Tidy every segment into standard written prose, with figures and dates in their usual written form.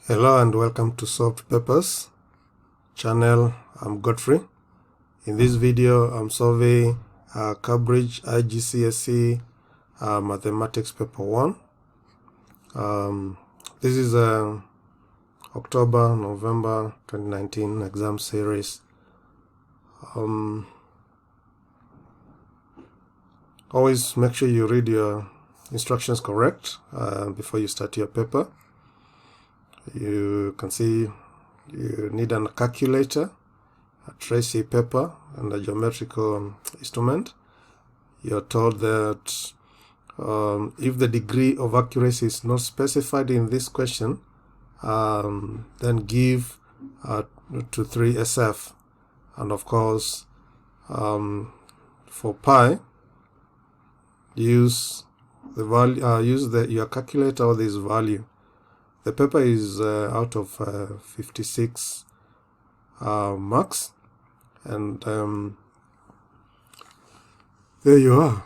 Hello and welcome to Solved Papers channel. I'm Godfrey. In this video I'm solving Cambridge igcse mathematics paper 1. This is October-November 2019 exam series. Always make sure you read your instructions correct before you start your paper. You can see you need a calculator, a tracing paper, and a geometrical instrument. You're told that if the degree of accuracy is not specified in this question, then give to 3 SF. And of course, for pi, use the value, your calculator or this value. The paper is out of 56 marks, and there you are.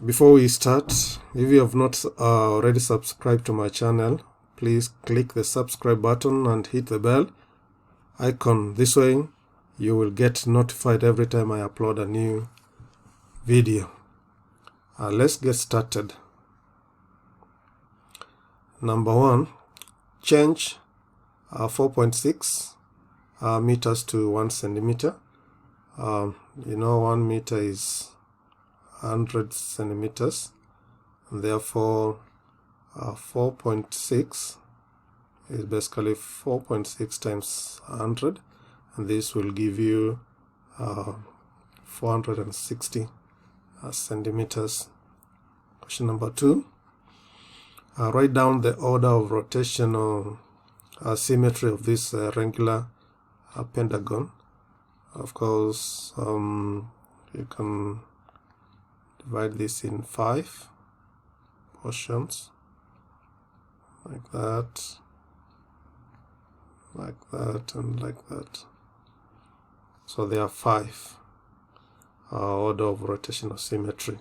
Before we start, if you have not already subscribed to my channel, please click the subscribe button and hit the bell icon. This way you will get notified every time I upload a new video. Let's get started. Number 1, change 4.6 meters to 1 centimeter. You know 1 meter is 100 centimeters, and therefore 4.6 is basically 4.6 times 100, and this will give you 460 centimeters. Question number 2. Write down the order of rotational symmetry of this regular pentagon. Of course, you can divide this in 5 portions, like that, and like that. So there are 5 order of rotational symmetry.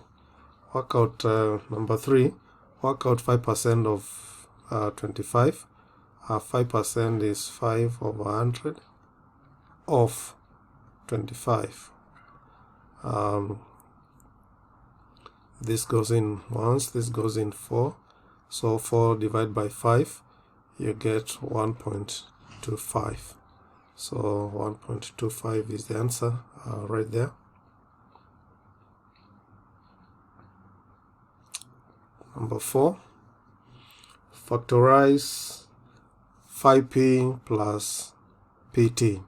Work out number 3. Work out 5% of 25. 5% is 5 over 100 of 25. This goes in once, this goes in 4. So 4 divided by 5, you get 1.25. So 1.25 is the answer right there. Number 4, factorize 5p plus pt.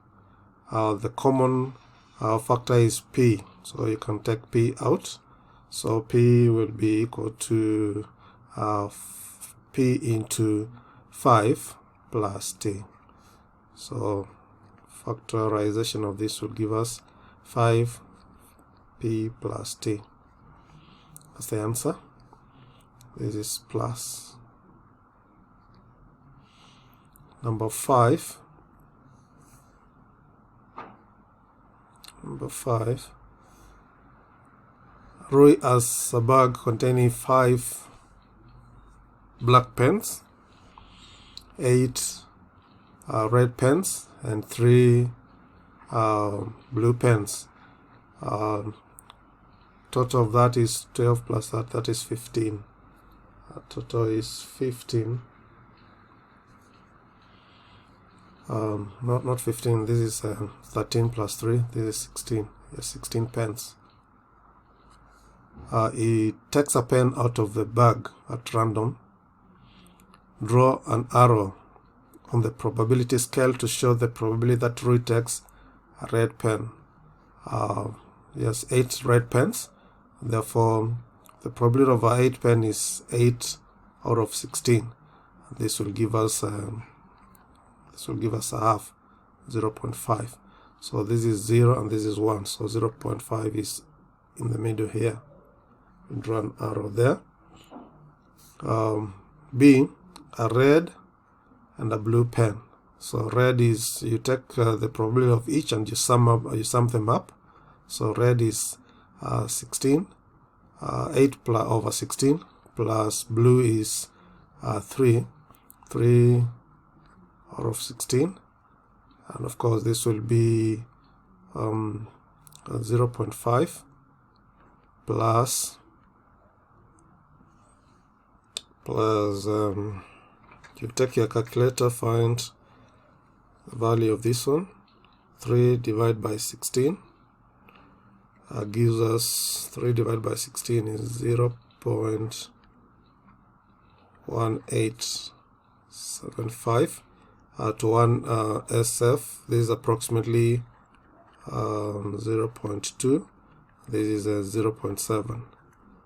The common factor is p, so you can take p out. So p will be equal to p into 5 plus t. So factorization of this will give us 5p plus t. That's the answer. This is plus. Number 5. Rui has a bag containing 5 black pens, 8 red pens, and 3 blue pens. Total of that is 12 plus that is 15. Total is 15. Not 15. This is 13 plus 3. This is 16. Yes, 16 pens. He takes a pen out of the bag at random. Draw an arrow on the probability scale to show the probability that Rui takes a red pen. Yes, 8 red pens. Therefore, the probability of our 8 pen is 8 out of 16. This will give us a half, 0.5. So this is 0 and this is 1. So 0.5 is in the middle here. We draw an arrow there. B, a red and a blue pen. So red is, you take the probability of each and you sum them up. So red is 16. 8 over 16 plus blue is 3, 3 out of 16, and of course this will be 0.5 plus you take your calculator, find the value of this one. 3 divided by 16 gives us 3 divided by 16 is 0.1875 to 1 SF. This is approximately 0.2. This is 0.7.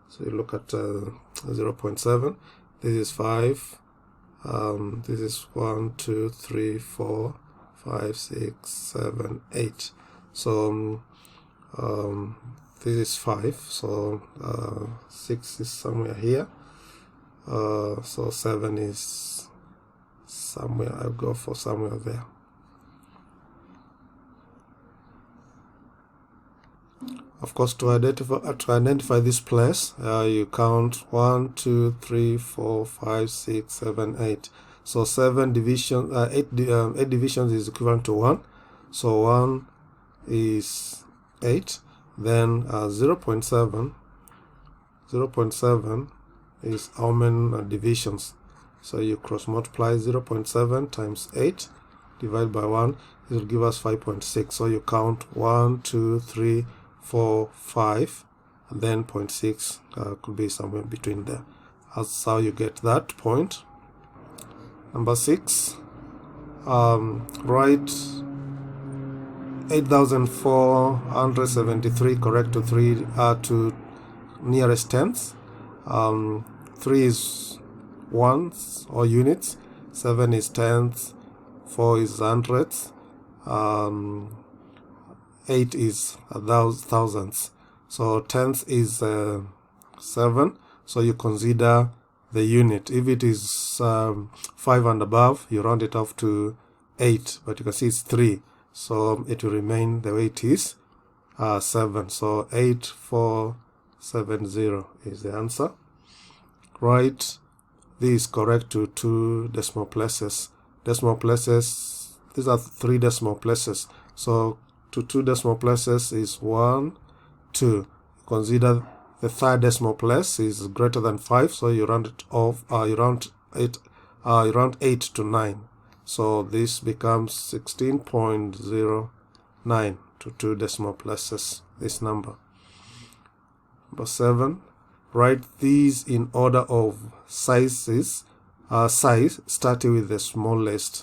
So you look at 0.7. This is 5. This is 1, 2, 3, 4, 5, 6, 7, 8. So this is 5. So 6 is somewhere here. So 7 is somewhere. I'll go for somewhere there. Of course, to identify this place, you count 1, 2, 3, 4, 5, 6, 7, 8. So 8 divisions is equivalent to 1. So 1 is 8. Then 0.7 is how many divisions? So you cross multiply 0.7 times 8 divided by 1. It will give us 5.6. So you count 1, 2, 3, 4, 5, and then 0.6 could be somewhere between there. That's how you get that point. Number 6, write 8,473 correct to 3 to nearest tenths. 3 is ones or units, 7 is tenths, 4 is hundredths, 8 is thousandths. So tenths is 7. So you consider the unit. If it is 5 and above, you round it off to 8. But you can see it's 3. So it will remain the way it is, 7. So 8470 is the answer. Write this correct to 2 decimal places. Decimal places, these are 3 decimal places. So to 2 decimal places is 1, 2. Consider the third decimal place is greater than 5, so you round it off. You round 8 to 9. So this becomes 16.09 to 2 decimal places. This number. Number 7. Write these in order of sizes. Size starting with the smallest.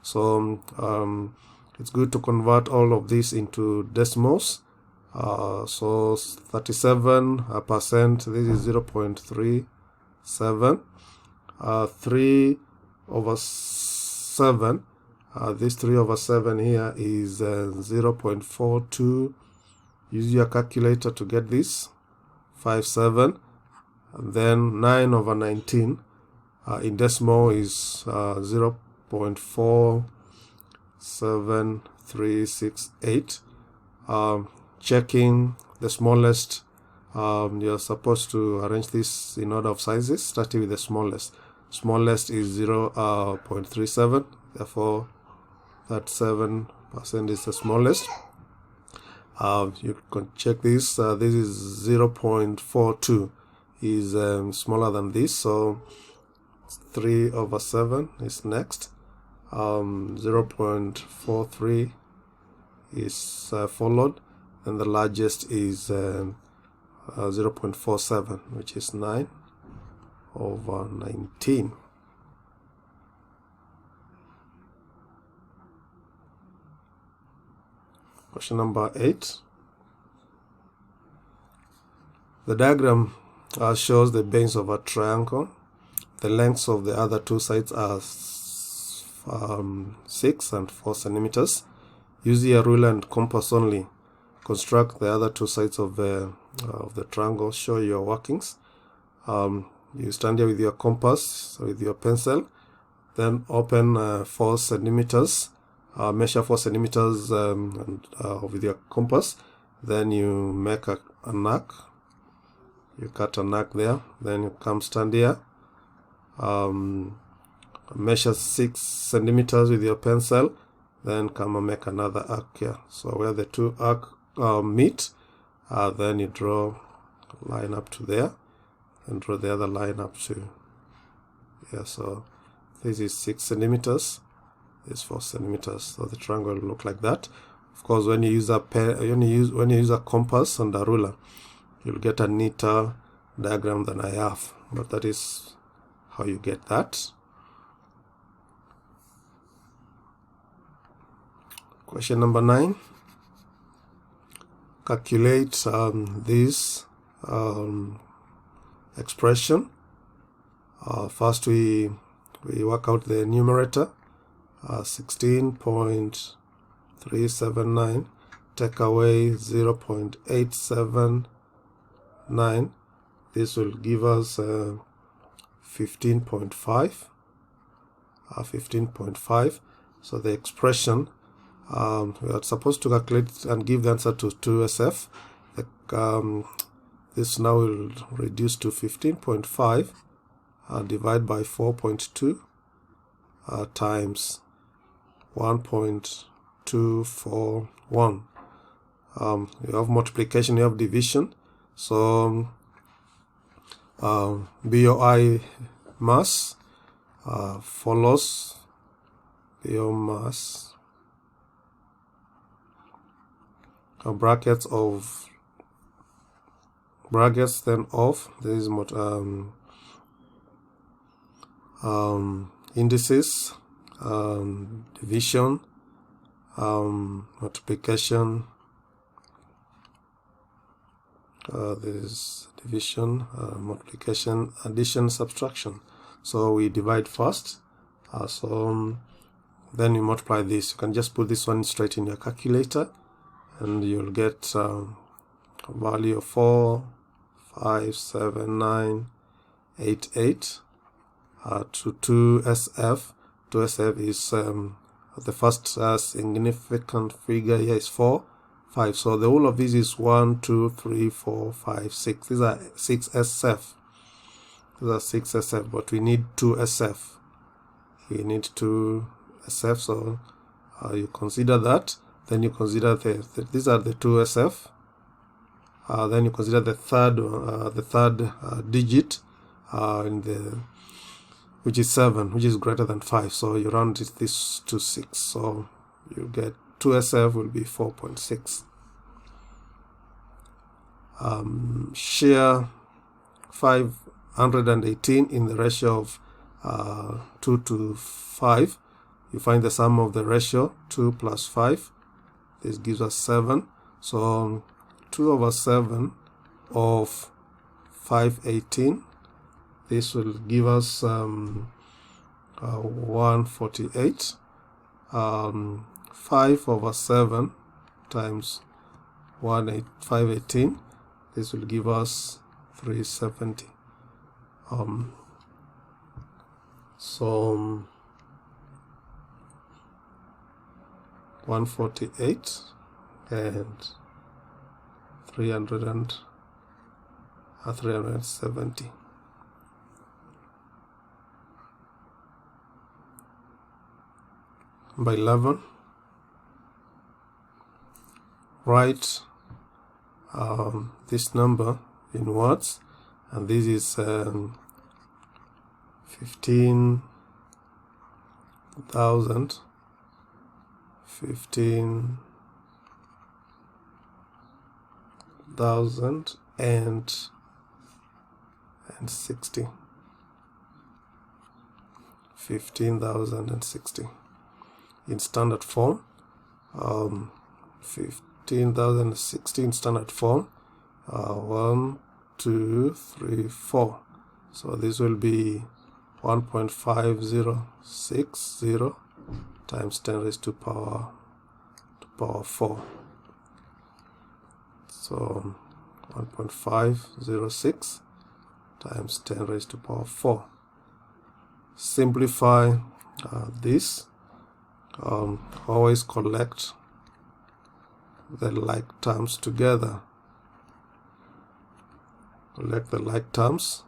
So it's good to convert all of this into decimals. So 37%, this is 0.37. 3 over 7, this 3 over 7 here is 0.42. Use your calculator to get this. 57. And then 9 over 19 in decimal is 0.47368. Checking the smallest, you're supposed to arrange this in order of sizes, starting with the smallest. Smallest is 0.37, therefore that 7% is the smallest. You can check this. This is 0.42 is smaller than this, so 3 over 7 is next. 0.43 is followed, and the largest is 0.47, which is 9 over 19. Question number 8. The diagram shows the base of a triangle. The lengths of the other two sides are 6 and 4 centimeters. Using a ruler and compass only, construct the other two sides of the triangle. Show your workings. You stand here with your compass, with your pencil, then open 4 centimeters. Measure 4 centimeters with your compass. Then you make a arc. You cut an arc there. Then you come stand here. measure 6 centimeters with your pencil, then come and make another arc here. So where the two arcs meet, then you draw a line up to there and draw the other line up to here. So this is 6 centimeters, this is 4 centimeters. So the triangle will look like that. Of course, when you use a when you use a compass and a ruler, you'll get a neater diagram than I have, but that is how you get that. Question number 9. Calculate this expression. First we work out the numerator, 16.379, take away 0.879. This will give us 15.5. 15.5. So the expression, we are supposed to calculate and give the answer to 2SF. This now will reduce to 15.5 divided by 4.2 times 1.241. You have multiplication, you have division. So BOI mass follows BO mass brackets then of this is indices, division, multiplication, this division, multiplication, addition, subtraction. So we divide first, then you multiply this. You can just put this one straight in your calculator and you'll get a value of 4,579,88 to 2SF. 2SF is the first significant figure here is 4, 5. So the whole of this is 1, 2, 3, 4, 5, 6. These are 6 SF. These are 6 SF, but we need 2 SF. We need 2 SF, so you consider that. Then you consider these are the 2 SF. Then you consider the third digit which is 7, which is greater than 5. So you round this to 6. So you get 2 SF will be 4.6. Share 518 in the ratio of 2 to 5. You find the sum of the ratio 2 plus 5. This gives us 7. So 2 over 7 of 518. This will give us 148. 5 over 7 times 518. This will give us 370. So 148 and 370. By 11, write this number in words, and this is 15,000 and 60. 15,060 in standard form. 15,060 in standard form. 1, 2, 3, 4. So this will be 1.5060 times 10 raised to power 4. So 1.506 times 10 raised to power 4. Simplify this. Always collect the like terms together. Collect the like terms.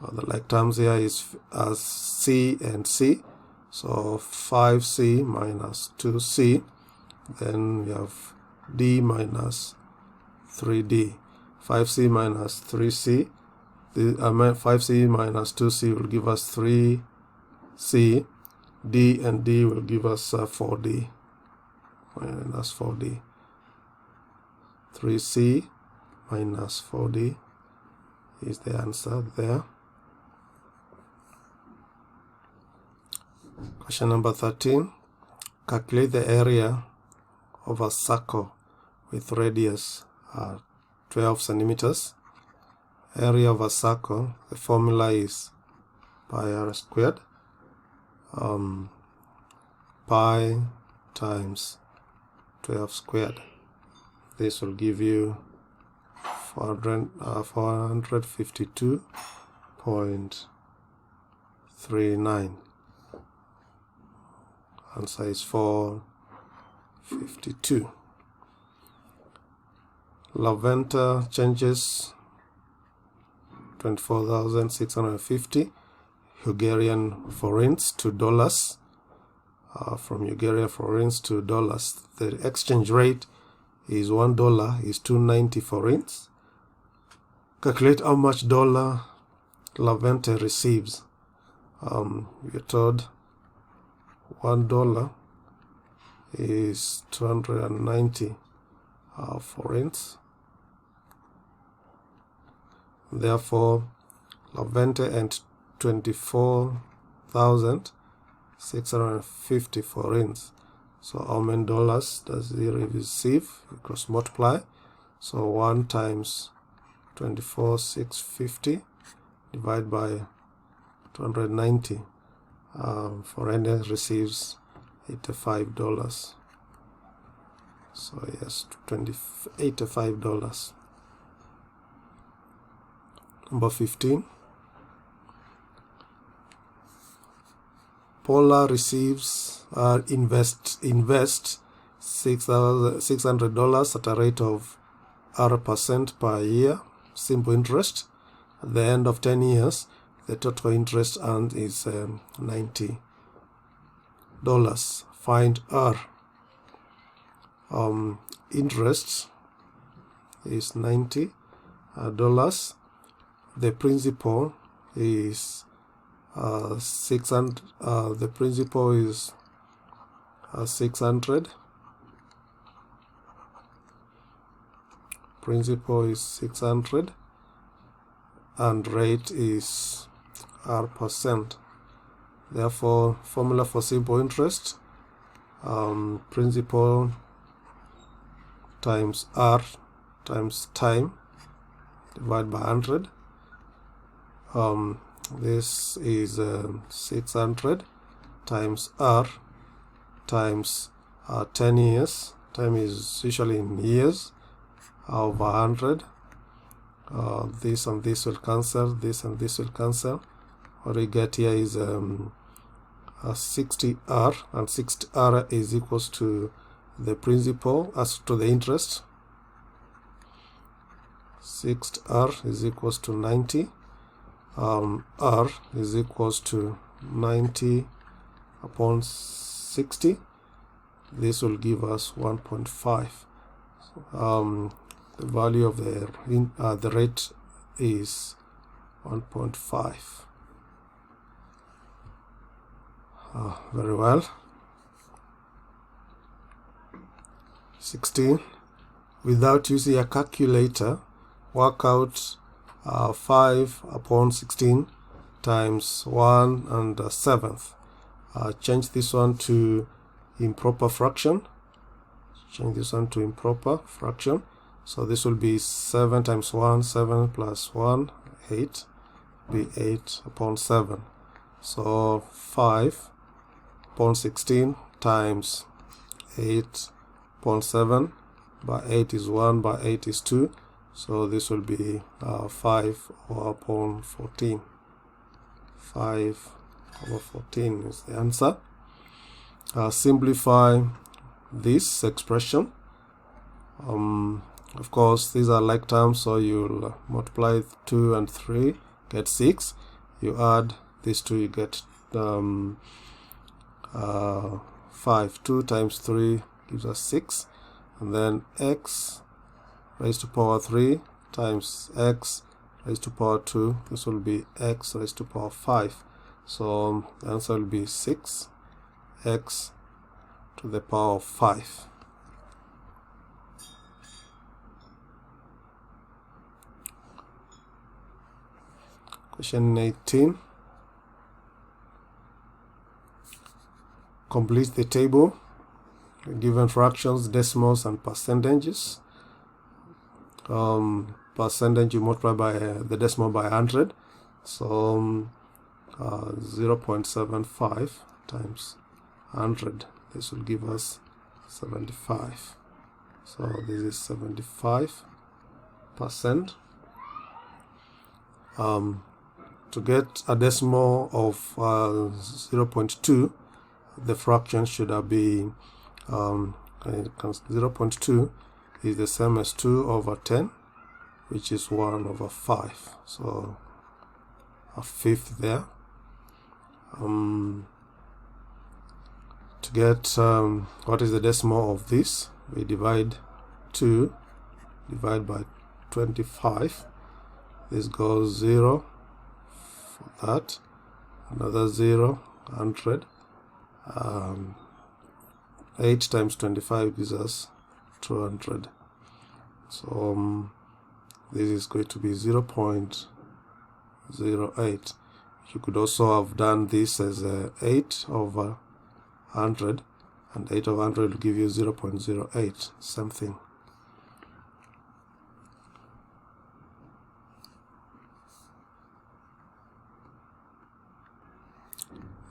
The like terms here is C and C. So 5C minus 2C. Then we have D minus 3D. 5C minus 3C. 5C minus 2C will give us 3C. D and D will give us 4D. Minus 4D. 3C minus 4D is the answer there. Question number 13. Calculate the area of a circle with radius 12 centimeters. Area of a circle, the formula is pi r squared. Pi times 12 squared. This will give you 452.39. Answer is 452. Laventa changes 24,650 Hungarian forints to dollars. From Hungarian forints to dollars, the exchange rate is $1 is 290 forints. Calculate how much dollar Laventa receives. We're told $1 is 290 forints. Therefore, Laventa and 24,650 forints. So how many dollars does he receive? We cross multiply. So 1 times 24,650 divided by 290. Foreigner receives $85. So yes, $85. Number 15. Paula receives invest $600 at a rate of R% per year, simple interest. At the end of 10 years, the total interest earned is $90. Find R. Interest is $90. The principal is 600. The principal is 600. Principal is 600, and rate is R%. Therefore, formula for simple interest: principal times R times time divided by 100. This is 600 times R times 10 years. Time is usually in years, over 100. This and this will cancel, this and this will cancel. What we get here is 60R, and 60R is equals to the principal as to the interest. 60R is equals to 90. R is equals to 90 upon 60. This will give us 1.5. The value of the rate is 1.5. Very well. 16. Without using a calculator, work out 5 upon 16 times 1 and 7th. Change this one to improper fraction. So this will be 7 times 1, 7 plus 1, 8. Be 8 upon 7. So 5 upon 16 times 8 upon 7 by 8 is 1, by 8 is 2. So this will be 5 upon 14. 5 over 14 is the answer. Simplify this expression. Of course, these are like terms, so you'll multiply 2 and 3, get 6. you add these two, you get 5. 2 times 3 gives us 6, and then x raised to power 3 times x raised to power 2, this will be x raised to power 5. So the answer will be 6x to the power of 5. Question 18. Complete the table. Given fractions, decimals, and percentages. Percentage, you multiply by the decimal by 100. So 0.75 times 100. This will give us 75. So this is 75%. To get a decimal of 0.2, the fraction should have been 0.2 is the same as 2 over 10, which is 1 over 5. So a fifth there. To get what is the decimal of this, we divide by 25. This goes 0 for that, another 0, 100. 8 times 25 gives us 200. So this is going to be 0.08. You could also have done this as 8 over 100, and 8 over 100 will give you 0.08, something.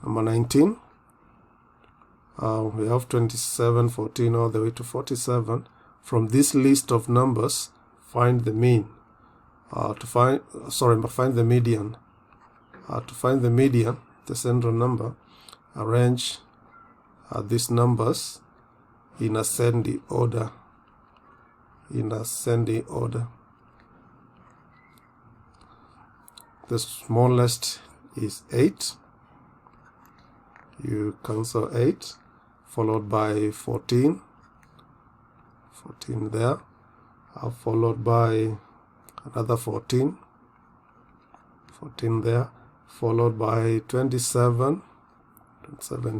Number 19. We have 27, 14, all the way to 47. From this list of numbers, find the mean. Find the median. To find the median, the central number, arrange these numbers in ascending order. The smallest is 8. You cancel 8, followed by 14 there, followed by another 14 there, followed by 27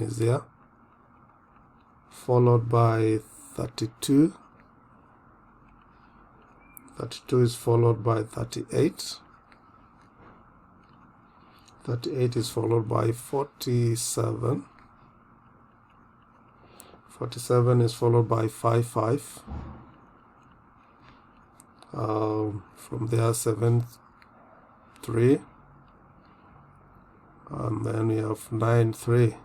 is there, followed by 32 is followed by 38 is followed by 47 is followed by 55. From there 7, 3, and then we have 9, 3.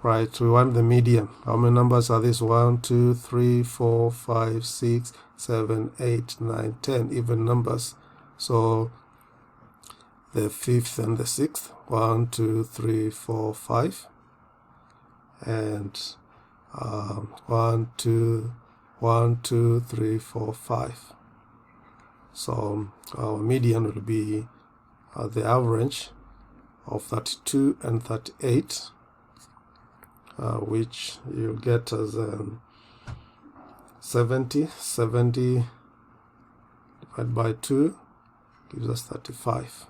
Right, we want the median. How many numbers are these? 1, 2, 3, 4, 5, 6, 7, 8, 9, 10, even numbers. So the fifth and the sixth, 1, 2, 3, 4, 5, and 1, 2, 3, 4, 5. So our median will be the average of 32 and 38, which you get as 70 divided by 2 gives us 35.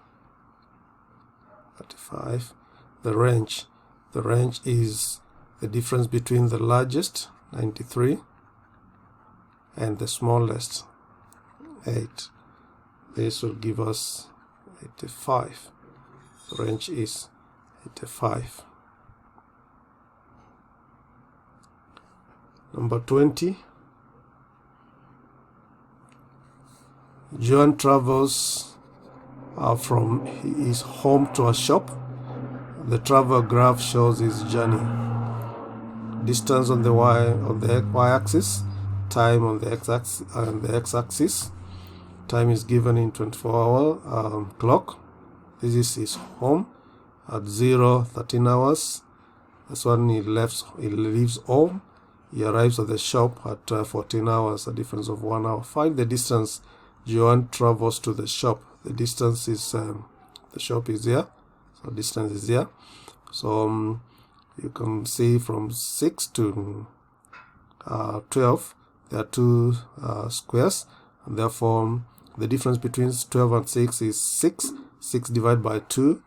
The range is the difference between the largest 93 and the smallest 8. This will give us 85. The range is 85. Number 20. John travels from his home to a shop. The travel graph shows his journey. Distance on the y-axis, time on the x-axis. Time is given in 24-hour clock. This is his home at 13 hours. That's when he leaves home. He arrives at the shop at 14 hours, a difference of 1 hour. Find the distance Joan travels to the shop. the distance is the shop is here, so distance is here. So you can see from 6 to 12 there are two squares, and therefore the difference between 12 and 6 is 6. 6 divided by 2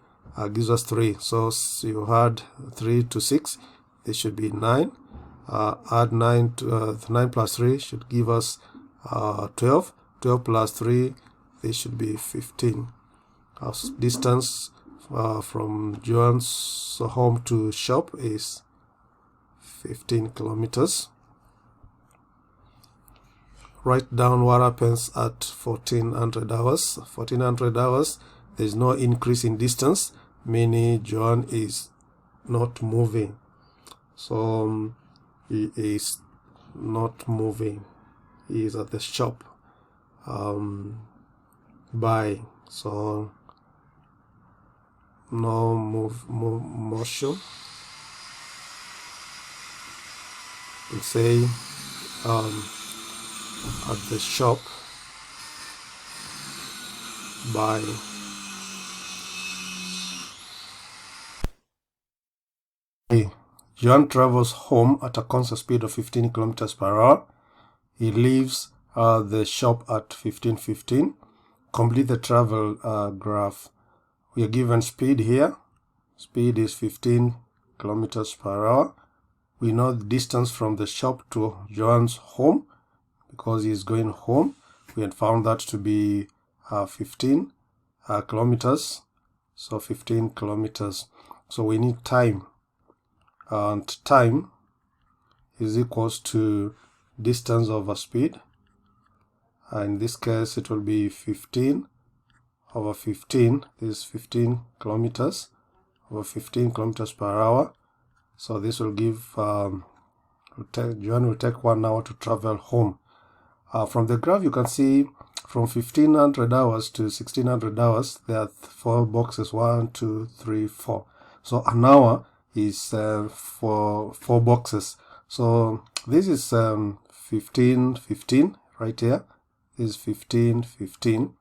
gives us 3. So you add 3 to 6, this should be 9. Add 9 to 9 plus 3 should give us 12. 12 plus 3, this should be 15. Our distance from Joan's home to shop is 15 kilometers. Write down what happens at 1400 hours. 1400 hours, there is no increase in distance, meaning Joan is not moving. So he is not moving. He is at the shop buying. So no motion. We say at the shop buying. John travels home at a constant speed of 15 kilometers per hour. He leaves the shop at 15:15. Complete the travel graph. We are given speed here. Speed is 15 kilometers per hour. We know the distance from the shop to John's home because he is going home. We had found that to be 15 kilometers. So 15 kilometers. So we need time. And time is equals to distance over speed. In this case, it will be 15 over 15. This is 15 kilometers over 15 kilometers per hour. So this will give, John will take 1 hour to travel home. From the graph, you can see from 1500 hours to 1600 hours, there are 4 boxes, 1, 2, 3, 4. So an hour is for 4 boxes. So this is 15:15 right here. This is 15:15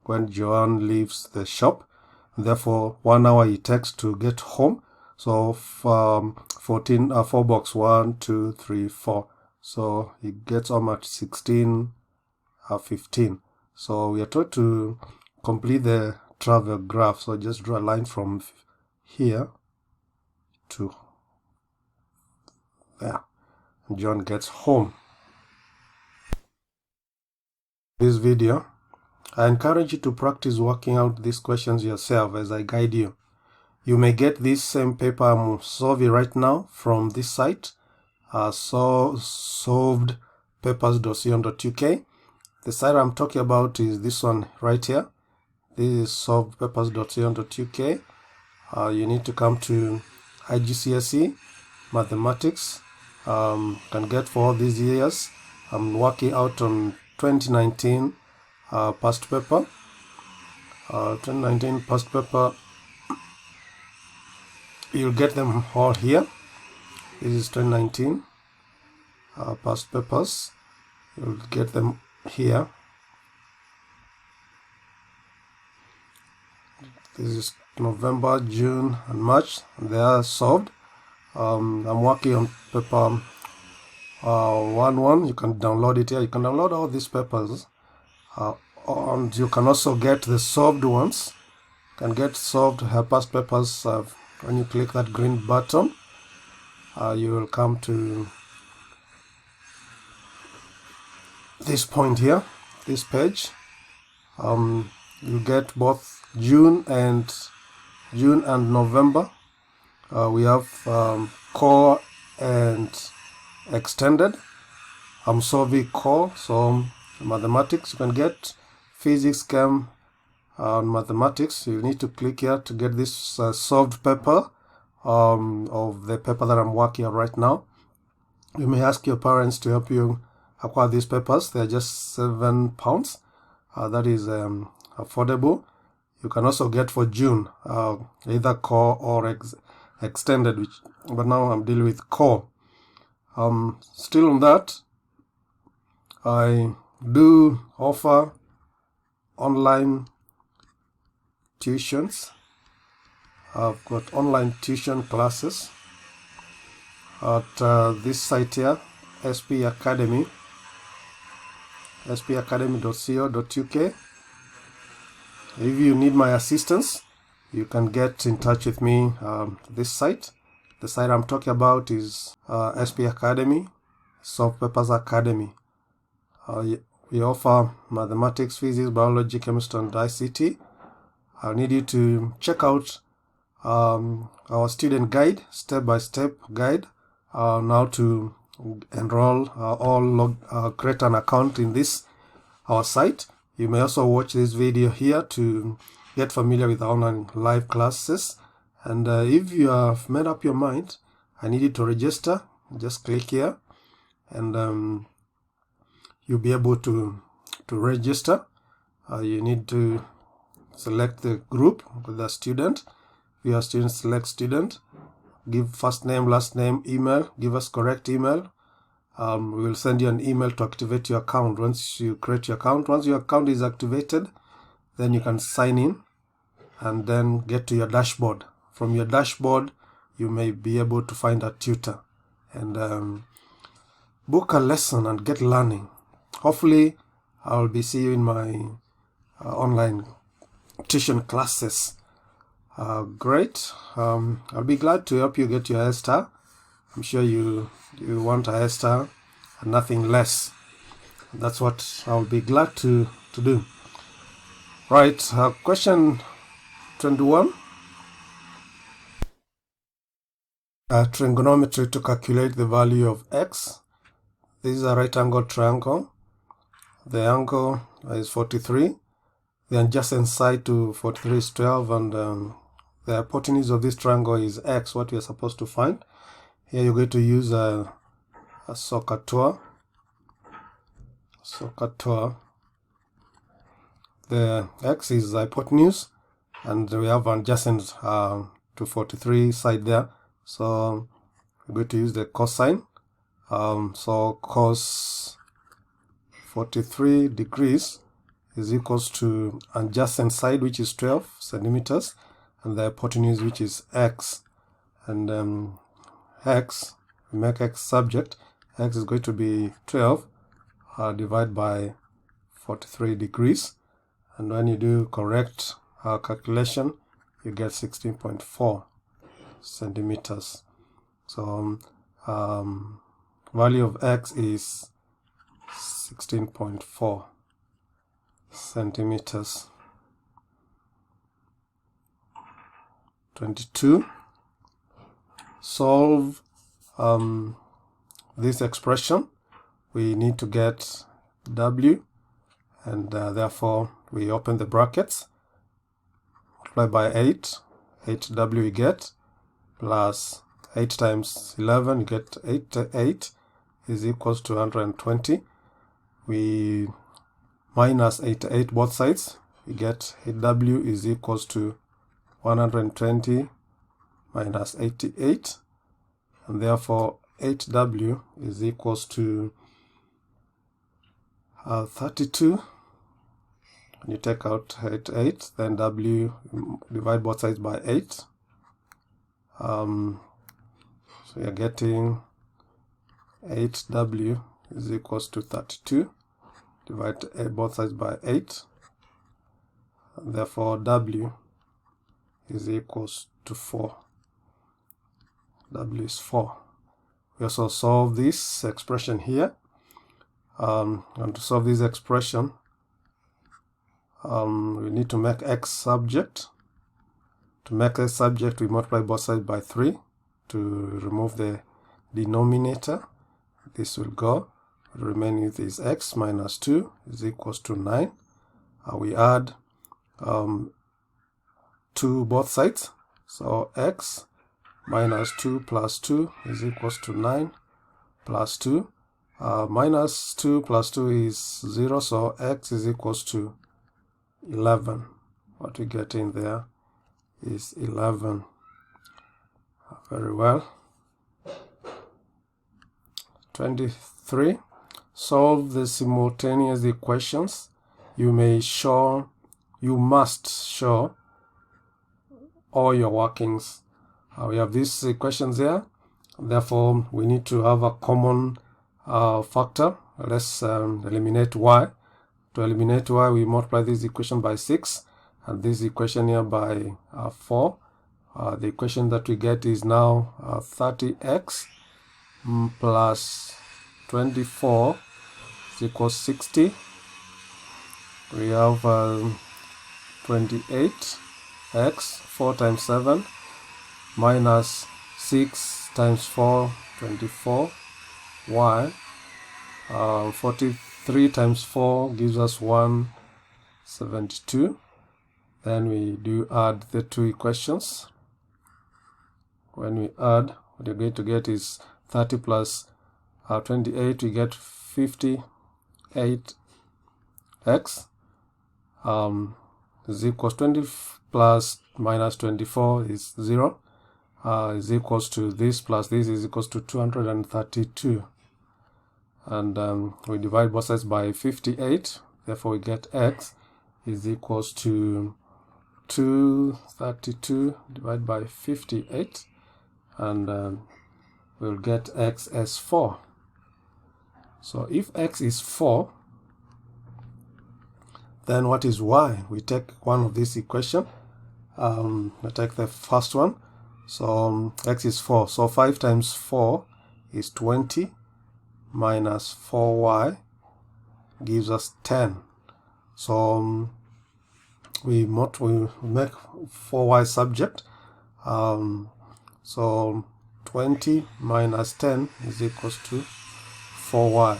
when Joan leaves the shop. Therefore, 1 hour it takes to get home. So 4 box 1, 2, 3, 4. So he gets home at 16:15. So we are told to complete the travel graph. So just draw a line from here to there. And John gets home. This video, I encourage you to practice working out these questions yourself as I guide you. You may get this same paper I'm solving right now from this site, solvedpapers.co.uk. The site I'm talking about is this one right here. This is solvedpapers.co.uk. You need to come to igcse mathematics. Can get for all these years. I'm working out on 2019 past paper. 2019 past paper. You'll get them all here. This is 2019 past papers. You'll get them here. This is November, June, and March. They are solved. I'm working on paper 1.1. You can download it here. You can download all these papers, and you can also get the solved ones. You can get solved past papers when you click that green button. You will come to this point here, this page. You get both June and November. We have core and extended. I'm solving core, so mathematics. You can get physics, chem, and mathematics. You need to click here to get this solved paper of the paper that I'm working on right now. You may ask your parents to help you acquire these papers. They're just £7. That is affordable. You can also get for June either core or extended, but now I'm dealing with core. Still on that, I do offer online tuitions. I've got online tuition classes at this site here, SP Academy, spacademy.co.uk. If you need my assistance, you can get in touch with me. This site, the site I'm talking about is SP Academy, Soft Papers Academy. We offer mathematics, physics, biology, chemistry, and ICT. I need you to check out our student guide, step-by-step guide, now to enroll create an account in this our site. You may also watch this video here to get familiar with online live classes. And if you have made up your mind, I need you to register. Just click here, and you'll be able to register. You need to select the group with the student. If you are student, select student. Give first name, last name, email. Give us correct email. We will send you an email to activate your account. Once you create your account, once your account is activated, then you can sign in and then get to your dashboard. From your dashboard, you may be able to find a tutor and book a lesson and get learning. Hopefully, I'll be seeing you in my online tuition classes. Great. I'll be glad to help you get your A-star. I'm sure you want a A-star and nothing less. That's what I'll be glad to do. Right, question 21. Trigonometry to calculate the value of x. This is a right angle triangle. The angle is 43. The adjacent side to 43 is 12, and the hypotenuse of this triangle is x, what we are supposed to find. Here you're going to use a soccer The x is the hypotenuse, and we have adjacent to 43 side there. So we're going to use the cosine. So cos 43 degrees is equals to adjacent side, which is 12 centimeters, and the hypotenuse, which is x. And x, we make x subject. X is going to be 12 divided by 43 degrees. And when you do correct calculation, you get 16.4 centimeters. So value of x is 16.4 centimeters. 22. Solve this expression. We need to get w, and therefore we open the brackets, multiply by 8w we get, plus 8 times 11, you get 8 is equals to 120. We minus 8 both sides, we get 8w is equals to 120 minus 88, and therefore 8w is equals to 32. When you take out 8, then w, divide both sides by 8. So you're getting 8w is equals to 32. Divide both sides by 8. And therefore w is equals to 4. W is 4. We also solve this expression here. And to solve this expression, we need to make x subject. To make x subject, we multiply both sides by 3 to remove the denominator. This will go. The remaining is x minus 2 is equals to 9. We add 2 both sides. So x minus 2 plus 2 is equals to 9 plus 2. Minus 2 plus 2 is 0, so x is equals to 11. What we get in there is 11. Very well. 23. Solve the simultaneous equations. You must show all your workings. We have these equations here, therefore we need to have a common factor. Let's eliminate y. To eliminate y, we multiply this equation by 6 and this equation here by 4. The equation that we get is now 30x plus 24 is equals 60. We have 28x, 4 times 7, minus 6 times 4, 24, y. 43 times 4 gives us 172. Then we do add the two equations. When we add, what you're going to get is 30 plus 28, we get 58x is equals 20 plus minus 24 is 0, is equals to this plus this is equals to 232. And we divide both sides by 58, therefore we get x is equals to 232 divided by 58, and we'll get x as 4. So if x is 4, then what is y? We take one of this equation. I take the first one. So x is 4. So 5 times 4 is 20 minus 4y gives us 10. So we make 4y subject. So 20 minus 10 is equals to 4y.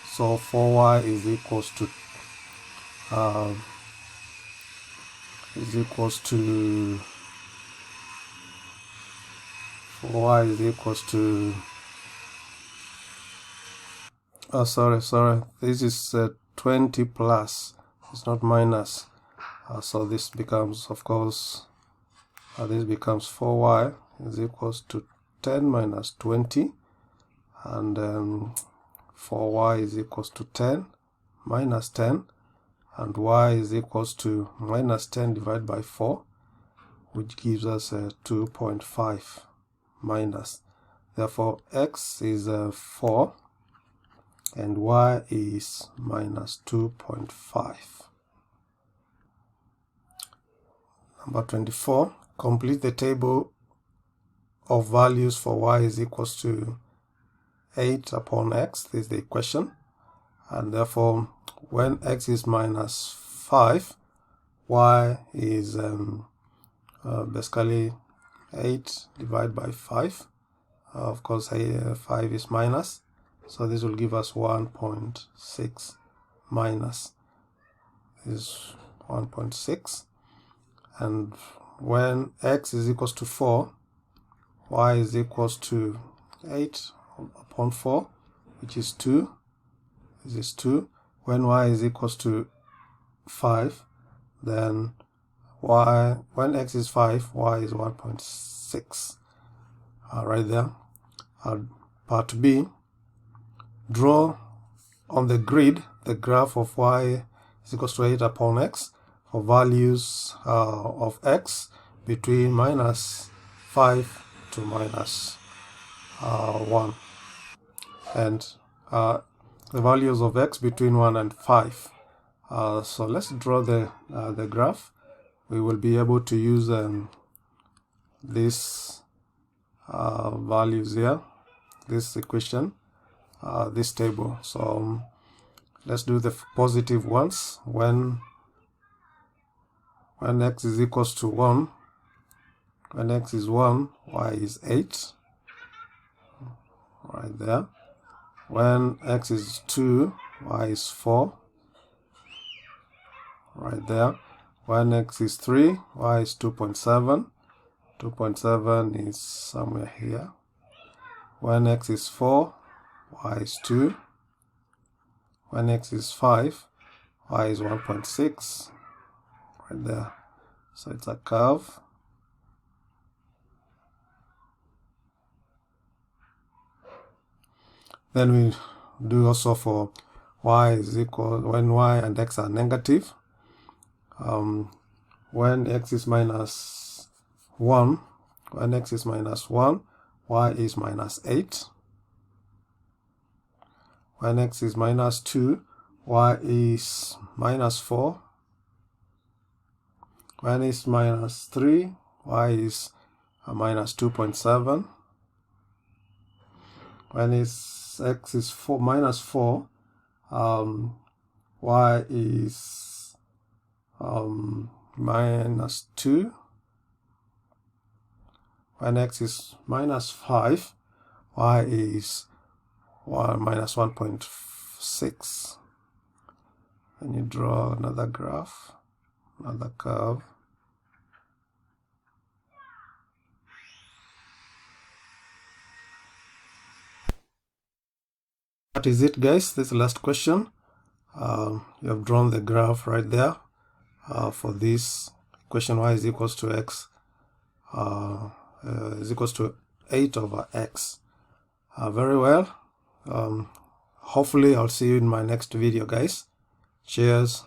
So 4y is equals to 4y is equals to sorry, this is 20 plus, it's not minus, so this becomes, of course, this becomes 4y is equals to 10 minus 20, and 4y is equals to 10 minus 10, and y is equals to minus 10 divided by 4, which gives us 2.5 minus. Therefore x is 4 and y is minus 2.5. Number 24, complete the table of values for y is equals to 8 upon x. This is the equation, and therefore when x is minus 5, y is basically 8 divided by 5. Of course 5 is minus, so this will give us 1.6 minus is 1.6. And when x is equals to 4, y is equals to 8 upon 4, which is 2. This is 2. When y is equals to 5, then when x is 5, y is 1.6. Right there. Part B, draw on the grid the graph of y is equals to 8 upon x for values of x between minus 5 to minus 1, and the values of x between 1 and 5. So let's draw the graph. We will be able to use these values here, this equation, this table. So let's do the positive ones. When x is equals to 1, when x is 1, y is 8, right there. When x is 2, y is 4, right there. When x is 3, y is 2.7. 2.7 is somewhere here. When x is 4, y is 2. When x is 5, y is 1.6, right there. So it's a curve. Then we do also for y is equal, when y and x are negative. When x is minus 1, when x is minus 1, y is minus 8. When x is minus 2, y is minus 4. When it's minus 3, y is minus 2.7. When it's x is minus 4, y is minus 2. When x is minus 5, y is minus 1.6. And you draw another graph, another curve. That is it, guys. This is the last question. You have drawn the graph right there for this equation. Y is equals to x is equals to 8 over x. Very well. Hopefully I'll see you in my next video, guys. Cheers.